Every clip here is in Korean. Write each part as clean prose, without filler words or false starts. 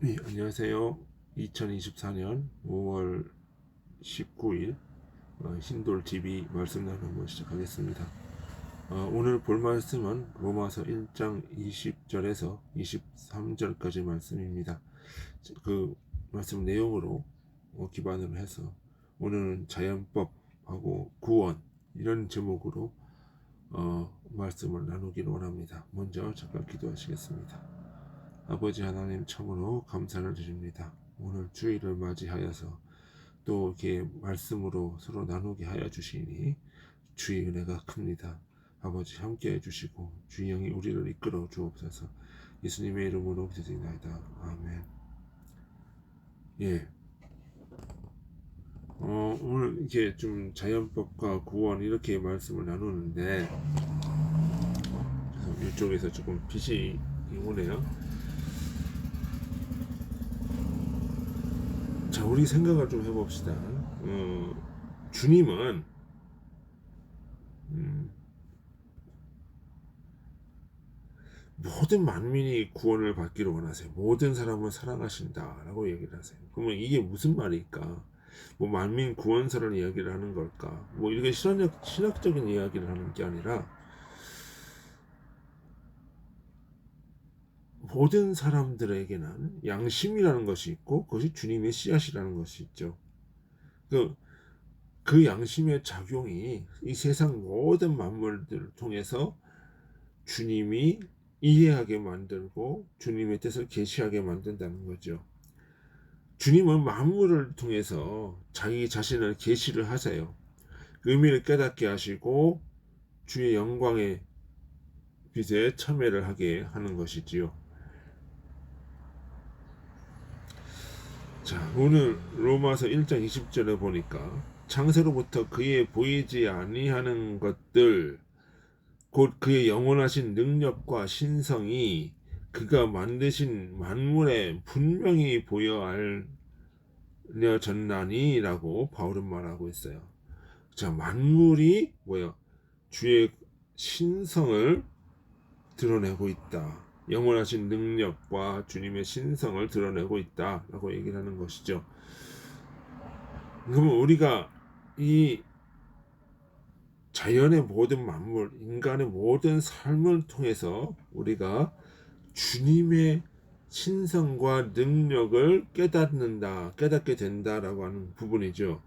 네, 안녕하세요. 2024년 5월 19일 신돌 TV 말씀 나누고 시작하겠습니다. 오늘 볼 말씀은 로마서 1장 20절에서 23절까지 말씀입니다. 그 말씀 내용으로 기반으로 해서 오늘은 자연법하고 구원 이런 제목으로 말씀을 나누기를 원합니다. 먼저 잠깐 기도하시겠습니다. 아버지 하나님, 참으로 감사를 드립니다. 오늘 주일을 맞이하여서 또 이렇게 말씀으로 서로 나누게 하여 주시니 주의 은혜가 큽니다. 아버지 함께 해주시고 주의 영이 우리를 이끌어 주옵소서. 예수님의 이름으로 기도드리나이다. 아멘. 예. 오늘 이렇게 좀 자연법과 구원 이렇게 말씀을 나누는데 이쪽에서 조금 빛이 오네요. 자, 우리 생각을 좀 해봅시다. 주님은 모든 만민이 구원을 받기를 원하세요. 모든 사람을 사랑하신다라고 얘기를 하세요. 그러면 이게 무슨 말일까? 뭐 만민 구원설을 이야기를 하는 걸까? 뭐 이렇게 신학적인 이야기를 하는 게 아니라 모든 사람들에게는 양심이라는 것이 있고 그것이 주님의 씨앗이라는 것이 있죠. 그 양심의 작용이 이 세상 모든 만물들을 통해서 주님이 이해하게 만들고 주님의 뜻을 계시하게 만든다는 거죠. 주님은 만물을 통해서 자기 자신을 계시를 하세요. 의미를 깨닫게 하시고 주의 영광의 빛에 참여를 하게 하는 것이지요. 자, 오늘 로마서 1장 20절에 보니까 창세로부터 그의 보이지 아니하는 것들 곧 그의 영원하신 능력과 신성이 그가 만드신 만물에 분명히 보여 알려졌나니라고 바울은 말하고 있어요. 자, 만물이 뭐야? 주의 신성을 드러내고 있다. 영원하신 능력과 주님의 신성을 드러내고 있다라고 얘기를 하는 것이죠. 그러면 우리가 이 자연의 모든 만물, 인간의 모든 삶을 통해서 우리가 주님의 신성과 능력을 깨닫게 된다라고 하는 부분이죠.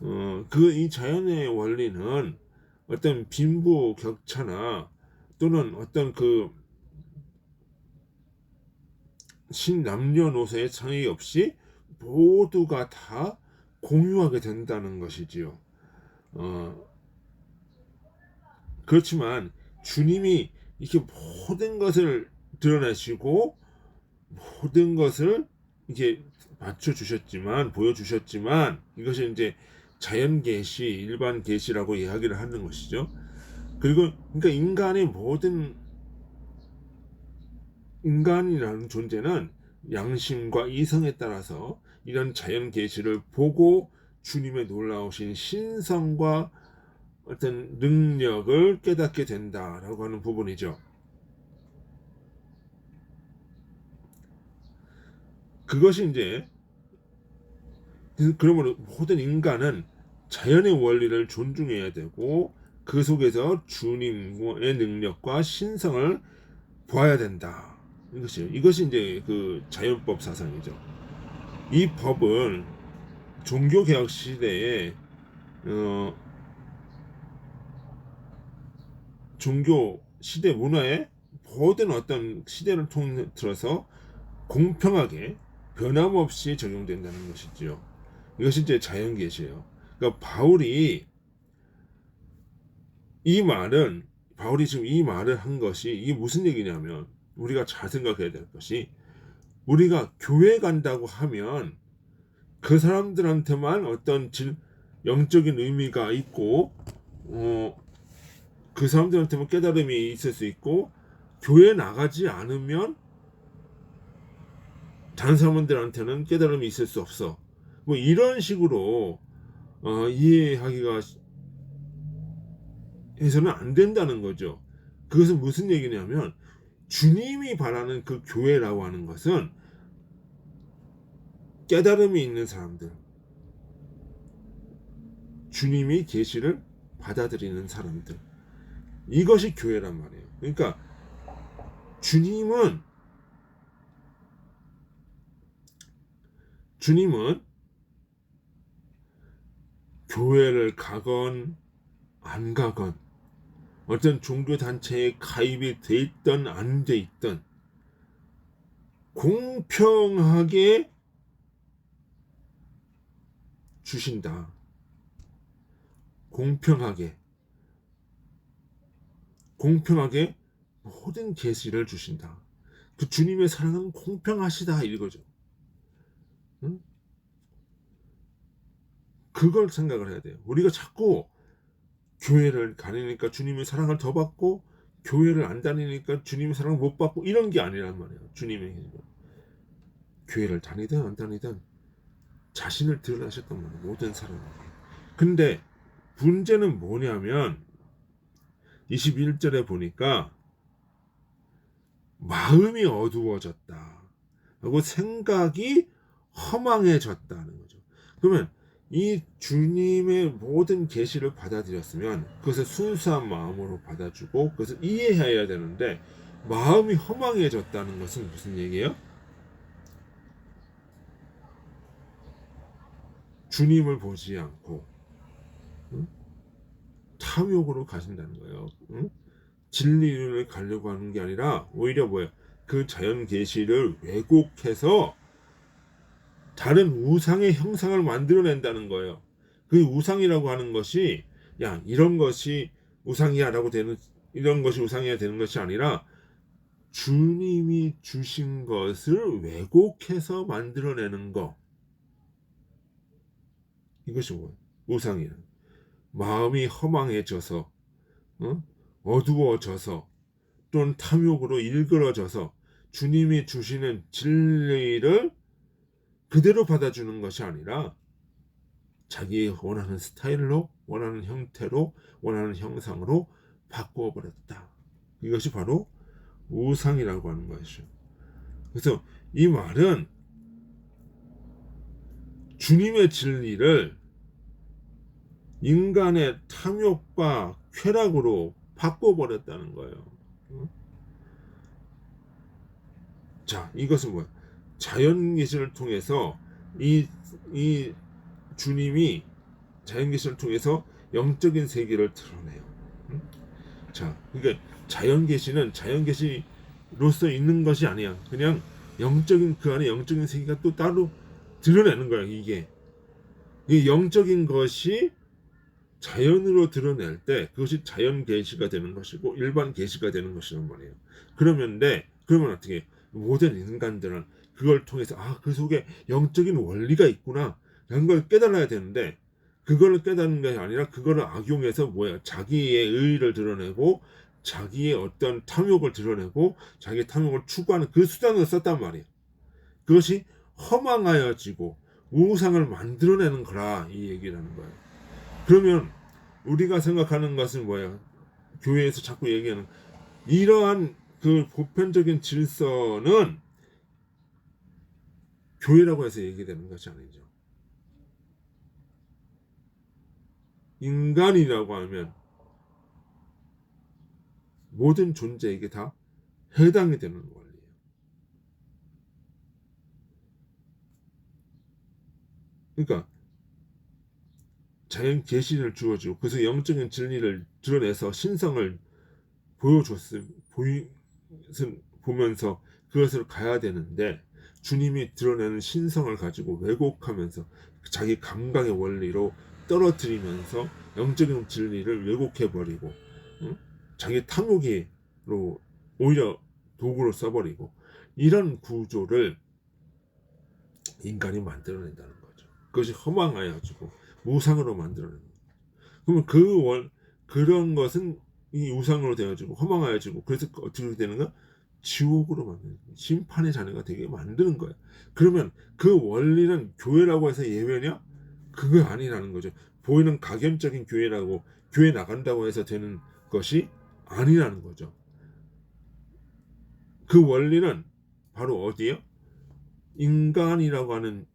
이 자연의 원리는 어떤 빈부격차나 또는 어떤 그 신남녀노소의 차이 없이 모두가 다 공유하게 된다는 것이지요. 그렇지만 주님이 이렇게 모든 것을 드러내시고 모든 것을 이렇게 맞춰주셨지만 보여주셨지만 이것이 이제 자연 계시, 일반 계시라고 이야기를 하는 것이죠. 그리고 그러니까 인간이라는 존재는 양심과 이성에 따라서 이런 자연 계시를 보고 주님의 놀라우신 신성과 어떤 능력을 깨닫게 된다라고 하는 부분이죠. 그것이 이제 그러므로 모든 인간은 자연의 원리를 존중해야 되고 그 속에서 주님의 능력과 신성을 보아야 된다. 이것이 이제 그 자연법 사상이죠. 이 법은 종교개혁 시대에 종교 시대 문화에 모든 어떤 시대를 통틀어서 공평하게 변함없이 적용된다는 것이죠. 이것이 이제 자연계시예요. 그러니까 바울이 지금 이 말을 한 것이 이게 무슨 얘기냐면 우리가 잘 생각해야 될 것이 우리가 교회 간다고 하면 그 사람들한테만 어떤 영적인 의미가 있고 그 사람들한테만 깨달음이 있을 수 있고 교회 나가지 않으면 다른 사람들한테는 깨달음이 있을 수 없어. 뭐 이런 식으로 이해하기가 해서는 안 된다는 거죠. 그것은 무슨 얘기냐면 주님이 바라는 그 교회라고 하는 것은 깨달음이 있는 사람들, 주님이 계시를 받아들이는 사람들, 이것이 교회란 말이에요. 그러니까 주님은 교회를 가건 안 가건, 어떤 종교단체에 가입이 돼 있던 안 돼 있던, 공평하게 주신다. 공평하게 모든 계시를 주신다. 그 주님의 사랑은 공평하시다 이거죠. 응? 그걸 생각을 해야 돼요. 우리가 자꾸 교회를 다니니까 주님의 사랑을 더 받고, 교회를 안 다니니까 주님의 사랑을 못 받고, 이런 게 아니란 말이에요. 주님의 교회를 다니든 안 다니든 자신을 드러나셨단 말이에요. 모든 사람에게. 근데 문제는 뭐냐면 21절에 보니까 마음이 어두워졌다 하고 생각이 허망해졌다는 거죠. 그러면 이 주님의 모든 계시를 받아들였으면 그것을 순수한 마음으로 받아주고 그것을 이해해야 되는데, 마음이 허망해졌다는 것은 무슨 얘기예요? 주님을 보지 않고, 응? 탐욕으로 가신다는 거예요. 응? 진리를 가려고 하는 게 아니라 오히려 뭐예요? 그 자연 계시를 왜곡해서 다른 우상의 형상을 만들어낸다는 거예요. 그 우상이라고 하는 것이 야 이런 것이 우상이야라고 되는, 이런 것이 우상이야 되는 것이 아니라 주님이 주신 것을 왜곡해서 만들어내는 거, 이것이 뭐예요? 우상이야. 마음이 허망해져서, 어두워져서, 또는 탐욕으로 일그러져서 주님이 주시는 진리를 그대로 받아주는 것이 아니라 자기 원하는 스타일로, 원하는 형태로, 원하는 형상으로 바꾸어 버렸다. 이것이 바로 우상이라고 하는 것이죠. 그래서 이 말은 주님의 진리를 인간의 탐욕과 쾌락으로 바꿔버렸다는 거예요. 자, 이것은 뭐야? 자연 계시를 통해서 이 주님이 자연 계시를 통해서 영적인 세계를 드러내요. 자, 그러니까 자연 계시는 자연 계시로서 있는 것이 아니야. 그냥 영적인, 그 안에 영적인 세계가 또 따로 드러내는 거야. 이게 이 영적인 것이 자연으로 드러낼 때 그것이 자연 계시가 되는 것이고 일반 계시가 되는 것이란 말이에요. 그러면 어떻게 모든 인간들은 그걸 통해서 그 속에 영적인 원리가 있구나 라는 걸 깨달아야 되는데, 그거를 깨닫는 게 아니라 그거를 악용해서 자기의 의의를 드러내고 자기의 어떤 탐욕을 드러내고 자기의 탐욕을 추구하는 그 수단을 썼단 말이에요. 그것이 허망하여지고 우상을 만들어내는 거라, 이 얘기라는 거예요. 그러면 우리가 생각하는 것은 뭐예요? 교회에서 자꾸 얘기하는 이러한 그 보편적인 질서는 교회라고 해서 얘기되는 것이 아니죠. 인간이라고 하면 모든 존재에게 다 해당이 되는 원리예요. 그러니까 자연 계시를 주어주고 그래서 영적인 진리를 드러내서 신성을 보면서 그것을 가야 되는데, 주님이 드러내는 신성을 가지고 왜곡하면서 자기 감각의 원리로 떨어뜨리면서 영적인 진리를 왜곡해버리고, 자기 탐욕으로 오히려 도구로 써버리고, 이런 구조를 인간이 만들어낸다는 거죠. 그것이 허망하여지고 우상으로 만들어내는 거죠. 그러면 그런 것은 이 우상으로 되어지고 허망하여지고, 그래서 어떻게 되는가? 지옥으로 만드는 거예요. 심판의 자녀가 되게 만드는 거예요. 그러면 그 원리는 교회라고 해서 예외냐? 그거 아니라는 거죠. 보이는 각연적인 교회라고, 교회 나간다고 해서 되는 것이 아니라는 거죠. 그 원리는 바로 어디예요? 인간이라고 하는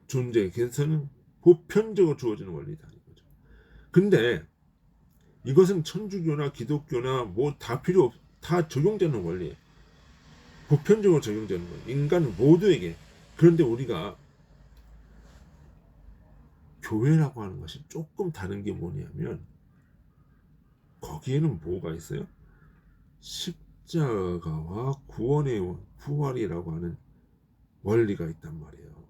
존재에게서는 보편적으로 주어지는 원리다 이거죠. 근데 이것은 천주교나 기독교나 뭐 다 다 적용되는 원리예요. 보편적으로 적용되는 거예요. 인간 모두에게. 그런데 우리가 교회라고 하는 것이 조금 다른 게 뭐냐면 거기에는 뭐가 있어요? 십자가와 구원의 부활이라고 하는 원리가 있단 말이에요.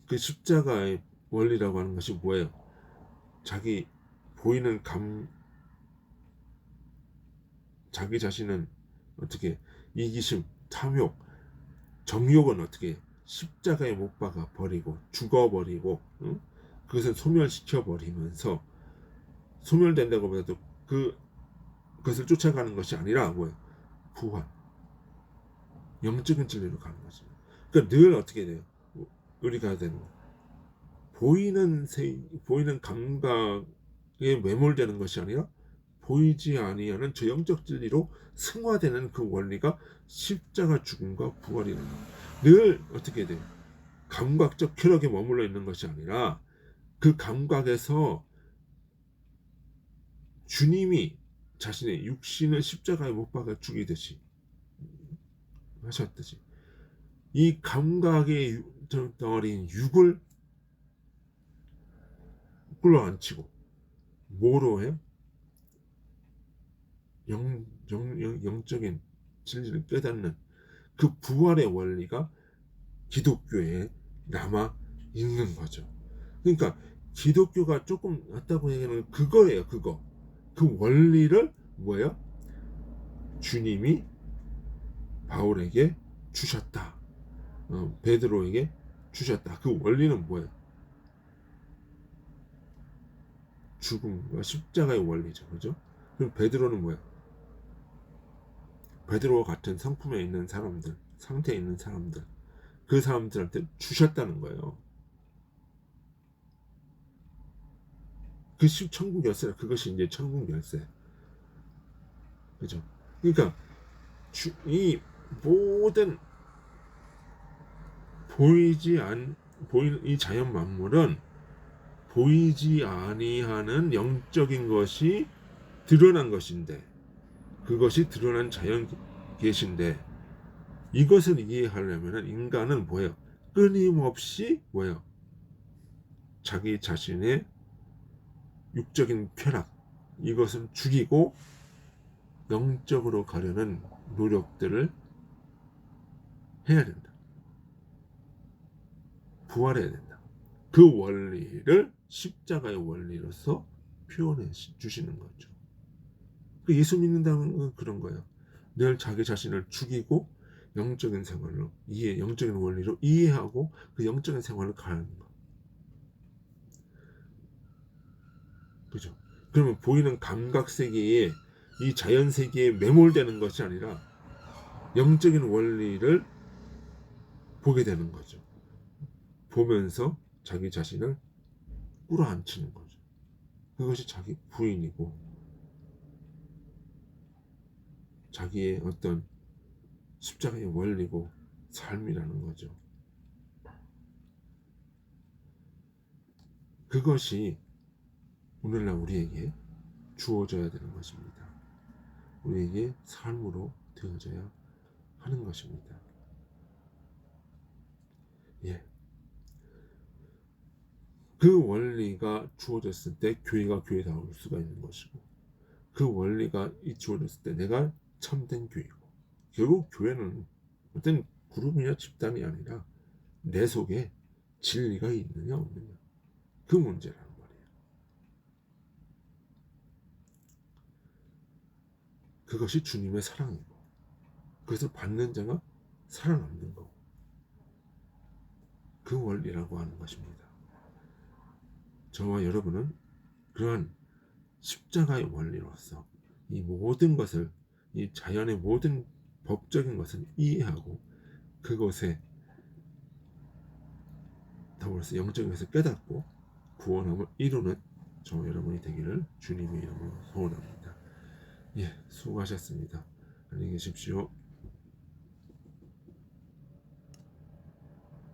그 십자가의 원리라고 하는 것이 뭐예요? 자기 보이는 자기 자신은 어떻게 이기심, 탐욕, 정욕은 어떻게 십자가에 못 박아 버리고 죽어버리고, 응? 그것을 소멸시켜 버리면서 소멸된다고 해도 그것을 쫓아가는 것이 아니라 뭐예요? 부활, 영적인 진리로 가는 거지. 그러니까 늘 어떻게 돼요? 우리가 되는 거. 보이는 감각에 매몰되는 것이 아니라 보이지 아니하는 저 영적 진리로 승화되는 그 원리가 십자가 죽음과 부활이라는 거예요. 늘 어떻게 돼요? 감각적 쾌락에 머물러 있는 것이 아니라 그 감각에서 주님이 자신의 육신을 십자가에 못 박아 죽이듯이 하셨듯이 이 감각의 덩어리인 육을 끌어안치고 뭐로 해요? 영적인 진리를 깨닫는 그 부활의 원리가 기독교에 남아 있는 거죠. 그러니까 기독교가 조금 낫다고 얘기하는 그거예요. 그 원리를 뭐예요? 주님이 바울에게 주셨다. 베드로에게 주셨다. 그 원리는 뭐예요? 죽음과 십자가의 원리죠. 그죠? 그럼 베드로는 뭐예요? 베드로와 같은 성품에 있는 사람들, 상태에 있는 사람들, 그 사람들한테 주셨다는 거예요. 그 천국 열쇠라. 그것이 이제 천국 열쇠. 그죠? 그러니까 이 모든 보이는 이 자연 만물은 보이지 아니하는 영적인 것이 드러난 것인데, 그것이 드러난 자연 계신데, 이것을 이해하려면 인간은 뭐예요? 끊임없이 뭐예요? 자기 자신의 육적인 쾌락, 이것을 죽이고 영적으로 가려는 노력들을 해야 된다. 부활해야 된다. 그 원리를 십자가의 원리로서 표현해 주시는 거죠. 그 예수 믿는다는 건 그런 거예요. 늘 자기 자신을 죽이고 영적인 생활로 영적인 원리로 이해하고 그 영적인 생활을 가는 거. 그죠? 그러면 보이는 감각 세계에 이 자연 세계에 매몰되는 것이 아니라 영적인 원리를 보게 되는 거죠. 보면서 자기 자신을 끌어안치는 거죠. 그것이 자기 부인이고 자기의 어떤 십자가의 원리고 삶이라는 거죠. 그것이 오늘날 우리에게 주어져야 되는 것입니다. 우리에게 삶으로 되어져야 하는 것입니다. 예. 그 원리가 주어졌을 때 교회가 교회다울 수가 있는 것이고, 그 원리가 주어졌을 때 내가 참된 교회고, 결국 교회는 어떤 그룹이나 집단이 아니라 내 속에 진리가 있느냐 없느냐, 그 문제라는 말이에요. 그것이 주님의 사랑이고, 그것을 받는 자가 살아남는 거고, 그 원리라고 하는 것입니다. 저와 여러분은 그러한 십자가의 원리로서 이 모든 것을, 이 자연의 모든 법적인 것을 이해하고 그것에 더불어서 영적인 것을 깨닫고 구원함을 이루는 저와 여러분이 되기를 주님의 이름으로 소원합니다. 예, 수고하셨습니다. 안녕히 계십시오.